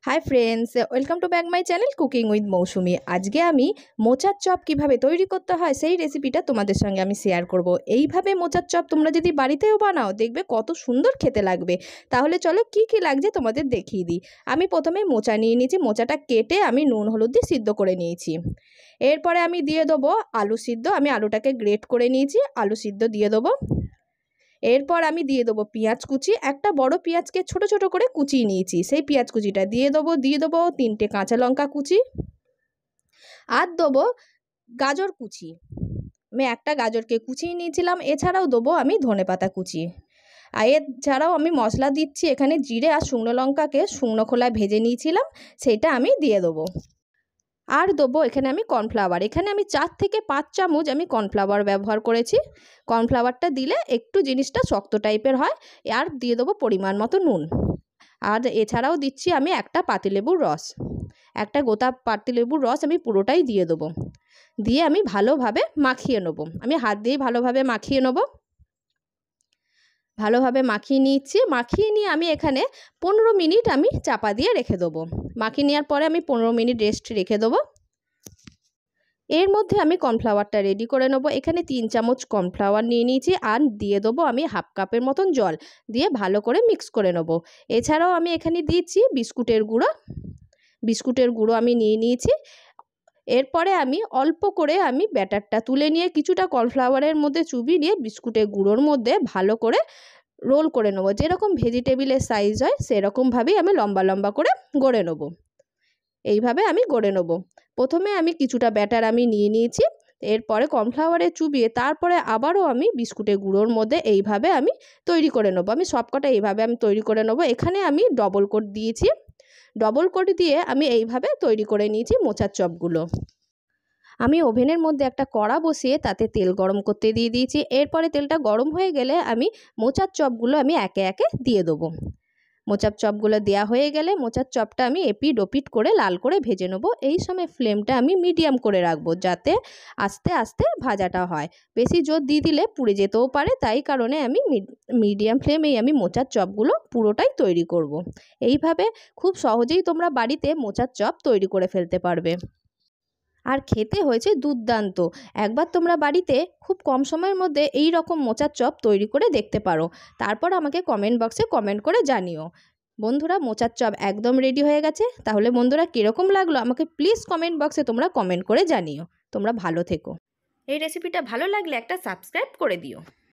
High friends, welcome to back my channel cooking with Moushumi. আজকে আমি মোচার চপ কিভাবে তৈরি করতে হয় সেই রেসিপিটা তোমাদের সঙ্গে আমি শেয়ার করব। এইভাবে মোচার চপ তোমরা যদি বাড়িতেও বানাও দেখবে কত সুন্দর খেতে লাগবে। তাহলে চলো কি কি লাগছে তোমাদের দেখিয়ে দিই। আমি প্রথমে মোচা নিয়ে নিয়েছি, মোচাটা কেটে আমি নুন হলুদ দিয়ে সিদ্ধ করে নিয়েছি। এরপরে আমি দিয়ে দেবো আলু সিদ্ধ, আমি আলুটাকে গ্রেট করে নিয়েছি, আলু সিদ্ধ দিয়ে দেবো। এরপর আমি দিয়ে দেবো পেঁয়াজ কুচি, একটা বড় পেঁয়াজকে ছোট ছোট করে কুচিয়ে নিয়েছি, সেই পেঁয়াজ কুচিটা দিয়ে দেবো 3টে কাঁচা লঙ্কা কুচি, আর দেবো গাজর কুচি। আমি একটা গাজরকে কুচিয়ে নিয়েছিলাম। এছাড়াও দেবো আমি ধনেপাতা কুচি। আর এছাড়াও আমি মশলা দিচ্ছি এখানে জিরে আর শুকনো লঙ্কাকে শুকনো খোলায় ভেজে নিয়েছিলাম, সেটা আমি দিয়ে দেবো। আর দেবো এখানে আমি কর্নফ্লাওয়ার, এখানে আমি 4 থেকে 5 চামচ আমি কর্নফ্লাওয়ার ব্যবহার করেছি। কর্নফ্লাওয়ারটা দিলে একটু জিনিসটা শক্ত টাইপের হয়। আর দিয়ে দেবো পরিমাণ মতো নুন। আর এছাড়াও দিচ্ছি আমি একটা পাতিলেবুর রস, একটা গোটা পাতিলেবুর রস আমি পুরোটাই দিয়ে দেবো। দিয়ে আমি ভালোভাবে মাখিয়ে নেবো, আমি হাত দিয়েই ভালোভাবে মাখিয়ে নেবো। ভালোভাবে মাখিয়ে নিচ্ছি, মাখিয়ে নিয়ে আমি এখানে 15 মিনিট আমি চাপা দিয়ে রেখে দেবো। মাখিয়ে নেওয়ার পরে আমি 15 মিনিট রেস্ট রেখে দেবো। এর মধ্যে আমি কর্নফ্লাওয়ারটা রেডি করে নেব। এখানে 3 চামচ কর্নফ্লাওয়ার নিয়ে নিয়েছি, আর দিয়ে দেবো আমি হাফ কাপের মতন জল, দিয়ে ভালো করে মিক্স করে নেব। এছাড়াও আমি এখানে দিয়েছি বিস্কুটের গুঁড়ো আমি নিয়ে নিয়েছি। এরপরে আমি অল্প করে আমি ব্যাটারটা তুলে নিয়ে কিছুটা কর্নফ্লাওয়ারের মধ্যে চুবিয়ে দিয়ে বিস্কুটের গুঁড়োর মধ্যে ভালো করে রোল করে নেবো। যেরকম ভেজিটেবিলের সাইজ হয় সেরকমভাবেই আমি লম্বা লম্বা করে গড়ে নেবো। এইভাবে আমি গড়ে নেব। প্রথমে আমি কিছুটা ব্যাটার আমি নিয়ে নিয়েছি, এরপরে কর্নফ্লাওয়ারে চুবিয়ে তারপরে আবারও আমি বিস্কুটের গুঁড়োর মধ্যে এইভাবে আমি তৈরি করে নেব। আমি সবকটা এইভাবে আমি তৈরি করে নেব। এখানে আমি ডবল কোট দিয়েছি, ডবল কোট দিয়ে আমি এইভাবে তৈরি করে নিয়েছি মোচার চপগুলো। আমি ওভেনের মধ্যে একটা কড়া বসিয়ে তাতে তেল গরম করতে দিয়ে দিয়েছি। এরপরে তেলটা গরম হয়ে গেলে আমি মোচার চপগুলো আমি একে একে দিয়ে দেবো। মোচার চপগুলো দেওয়া হয়ে গেলে মোচার চপটা আমি এপিট ওপিট করে লাল করে ভেজে নেব। এই সময় ফ্লেমটা আমি মিডিয়াম করে রাখবো, যাতে আস্তে আস্তে ভাজাটা হয়। বেশি জোর দিয়ে দিলে পুড়ে যেতেও পারে, তাই কারণে আমি মিডিয়াম ফ্লেমেই আমি মোচার চপগুলো পুরোটাই তৈরি করব। এইভাবে খুব সহজেই তোমরা বাড়িতে মোচার চপ তৈরি করে ফেলতে পারবে, আর খেতে হয়েছে দুর্দান্ত। একবার তোমরা বাড়িতে খুব কম সময়ের মধ্যে এই রকম মোচার চপ তৈরি করে দেখতে পারো, তারপর আমাকে কমেন্ট বক্সে কমেন্ট করে জানিও। বন্ধুরা, মোচার চপ একদম রেডি হয়ে গেছে। তাহলে বন্ধুরা, কীরকম লাগলো আমাকে প্লিজ কমেন্ট বক্সে তোমরা কমেন্ট করে জানিও। তোমরা ভালো থেকো। এই রেসিপিটা ভালো লাগলে একটা সাবস্ক্রাইব করে দিও।